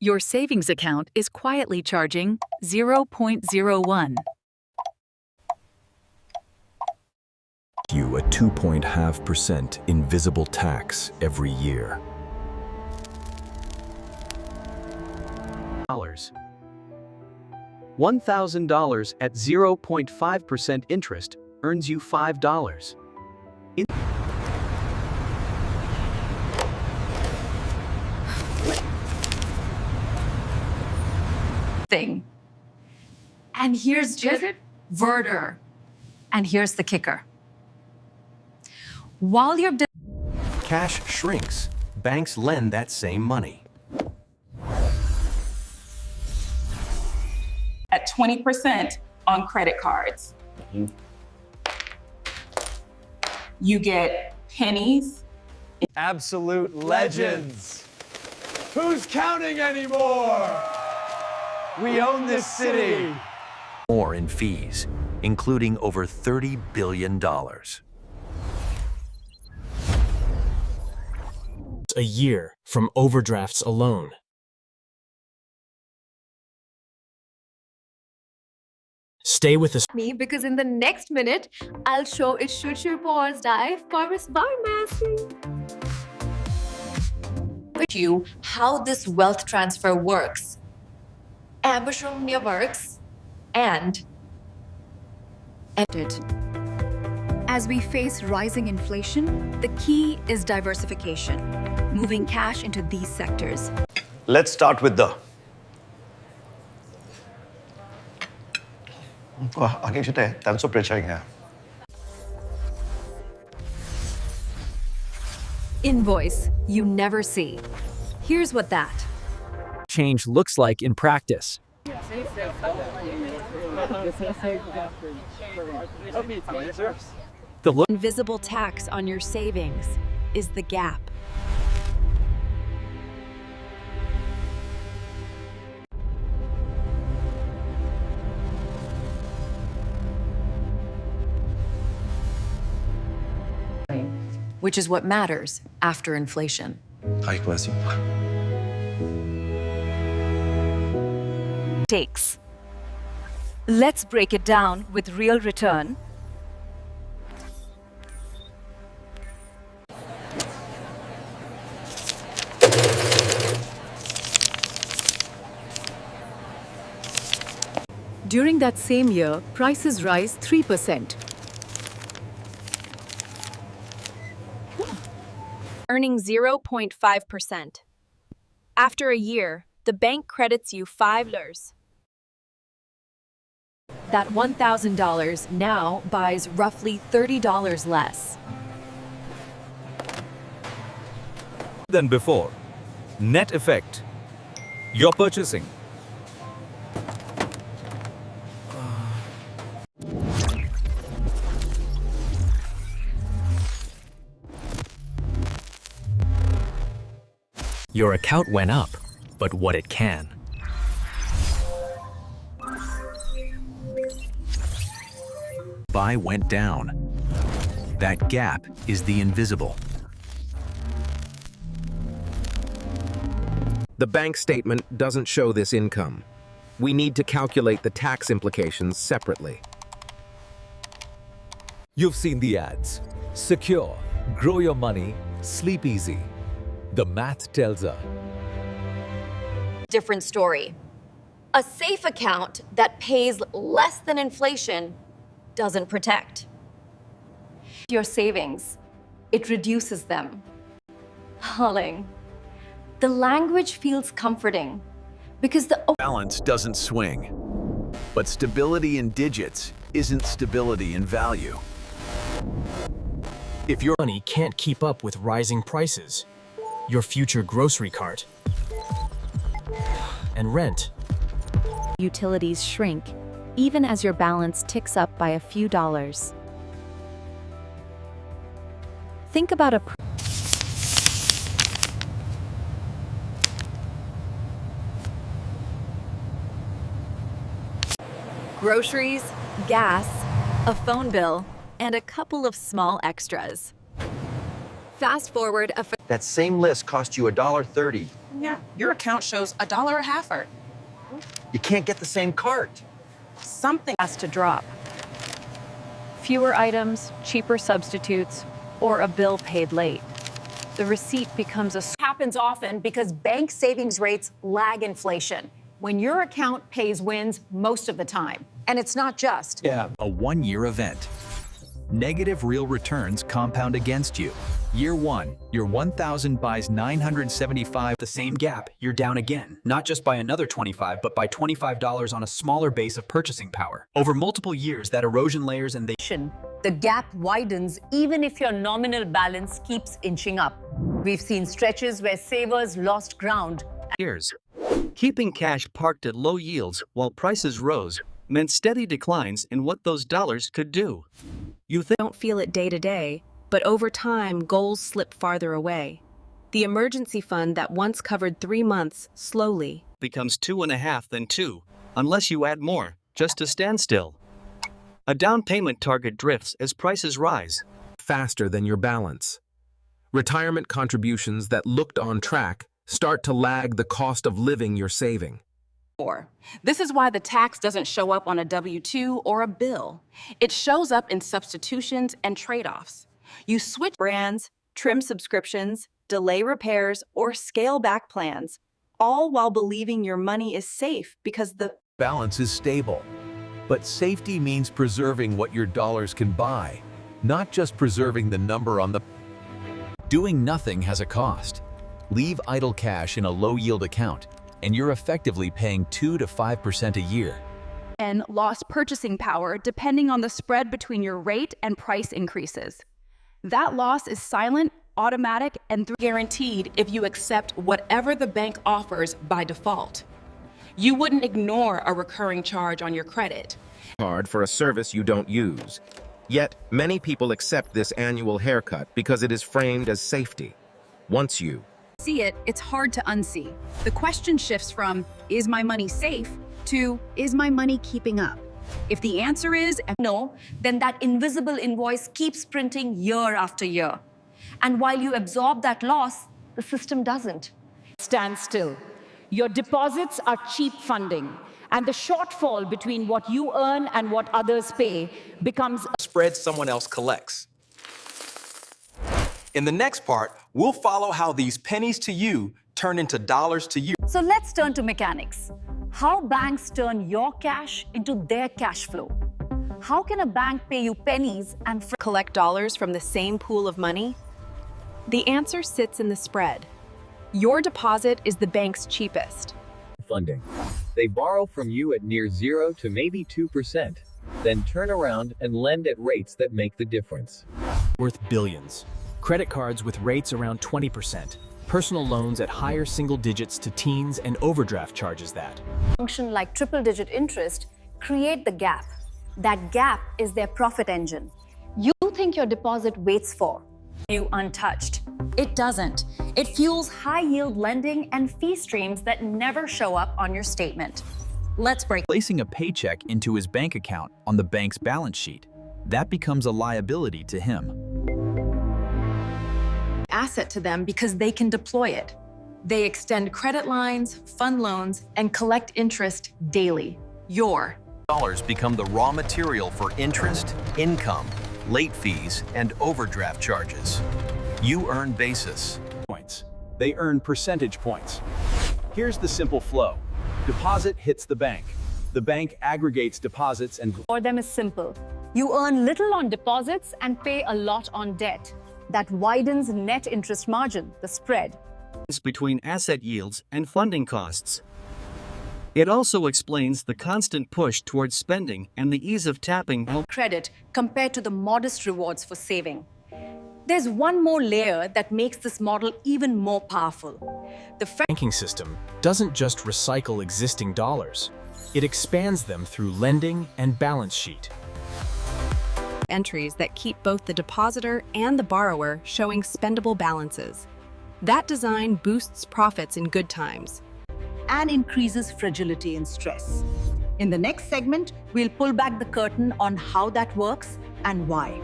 Your savings account is quietly charging 0.01. You a 2.5% invisible tax every year. $1,000 at 0.5% interest earns you $5. Thing. And here's just Verder. And here's the kicker. While you're Cash shrinks. Banks lend that same money. At 20% on credit cards. You get pennies. Absolute legends. Who's counting anymore? We own this city. More in fees, including over $30 billion. A year from overdrafts alone. Stay with us. Me because in the next minute, I'll show it should pause dive Paris bar you how this wealth transfer works. Amber works and it. As we face rising inflation, the key is diversification, moving cash into these sectors. Let's start with the. Invoice you never see. Here's what that Change looks like in practice. The invisible tax on your savings is the gap. Which is what matters after inflation. Takes. Let's break it down with real return. During that same year, prices rise 3%. Earning 0.5%. After a year, the bank credits you $5. That $1,000 now buys roughly $30 less. Than before. Net effect. You're purchasing. Your account went up, but what it can. Buy went down. That gap is the invisible. The bank statement doesn't show this income. We need to calculate the tax implications separately. You've seen the ads. Secure, grow your money, sleep easy. The math tells us. Different story. A safe account that pays less than inflation doesn't protect your savings. It reduces them. Darling, the language feels comforting because the Balance doesn't swing. But stability in digits isn't stability in value. If your money can't keep up with rising prices, your future grocery cart, and rent. Utilities shrink, even as your balance ticks up by a few dollars. Think about a Groceries, gas, a phone bill, and a couple of small extras. Fast forward That same list cost you $1.30. Yeah, your account shows $1 a halfer. You can't get the same cart. Something Has to drop. Fewer items, cheaper substitutes, or a bill paid late. The receipt becomes a Happens often because bank savings rates lag inflation. When your account pays wins most of the time. And it's not just. A one-year event. Negative real returns compound against you. Year 1, your 1,000 buys 975. The same gap, you're down again, not just by another $25, but by $25 on a smaller base of purchasing power. Over multiple years, that erosion layers and they The gap widens even if your nominal balance keeps inching up. We've seen stretches where savers lost ground. Years. Keeping cash parked at low yields while prices rose meant steady declines in what those dollars could do. You don't feel it day to day, but over time, goals slip farther away. The emergency fund that once covered 3 months slowly becomes 2.5, then 2, unless you add more, just to stand still. A down payment target drifts as prices rise. Faster than your balance. Retirement contributions that looked on track start to lag the cost of living you're saving. This is why the tax doesn't show up on a W-2 or a bill. It shows up in substitutions and trade-offs. You switch brands, trim subscriptions, delay repairs, or scale back plans, all while believing your money is safe because the Balance is stable. But safety means preserving what your dollars can buy, not just preserving the number on the... Doing nothing has a cost. Leave idle cash in a low-yield account, and you're effectively paying 2 to 5% a year. And lost purchasing power depending on the spread between your rate and price increases. That loss is silent, automatic, and guaranteed if you accept whatever the bank offers by default. You wouldn't ignore a recurring charge on your credit. Card for a service you don't use. Yet, many people accept this annual haircut because it is framed as safety. Once you see it, it's hard to unsee. The question shifts from, is my money safe, to, is my money keeping up? If the answer is no, then that invisible invoice keeps printing year after year. And while you absorb that loss, the system doesn't. Stand still. Your deposits are cheap funding, and the shortfall between what you earn and what others pay becomes a spread someone else collects. In the next part, we'll follow how these pennies to you turn into dollars to you. So let's turn to mechanics. How banks turn your cash into their cash flow. How can a bank pay you pennies and collect dollars from the same pool of money? The answer sits in the spread. Your deposit is the bank's cheapest. Funding. They borrow from you at near 0 to maybe 2%, then turn around and lend at rates that make the difference. Worth billions. Credit cards with rates around 20%. Personal loans at higher single digits to teens, and overdraft charges that function like triple-digit interest create the gap. That gap is their profit engine. You think your deposit waits for you untouched. It doesn't. It fuels high-yield lending and fee streams that never show up on your statement. Let's break. Placing a paycheck into his bank account on the bank's balance sheet, that becomes a liability to him. Asset to them because they can deploy it. They extend credit lines, fund loans, and collect interest daily. Your dollars become the raw material for interest, income, late fees, and overdraft charges. You earn basis points. They earn percentage points. Here's the simple flow. Deposit hits the bank. The bank aggregates deposits and for them is simple. You earn little on deposits and pay a lot on debt. That widens net interest margin, the spread. Between asset yields and funding costs. It also explains the constant push towards spending and the ease of tapping credit compared to the modest rewards for saving. There's one more layer that makes this model even more powerful. The banking system doesn't just recycle existing dollars. It expands them through lending and balance sheet. Entries that keep both the depositor and the borrower showing spendable balances. That design boosts profits in good times and increases fragility in stress. In the next segment, we'll pull back the curtain on how that works and why.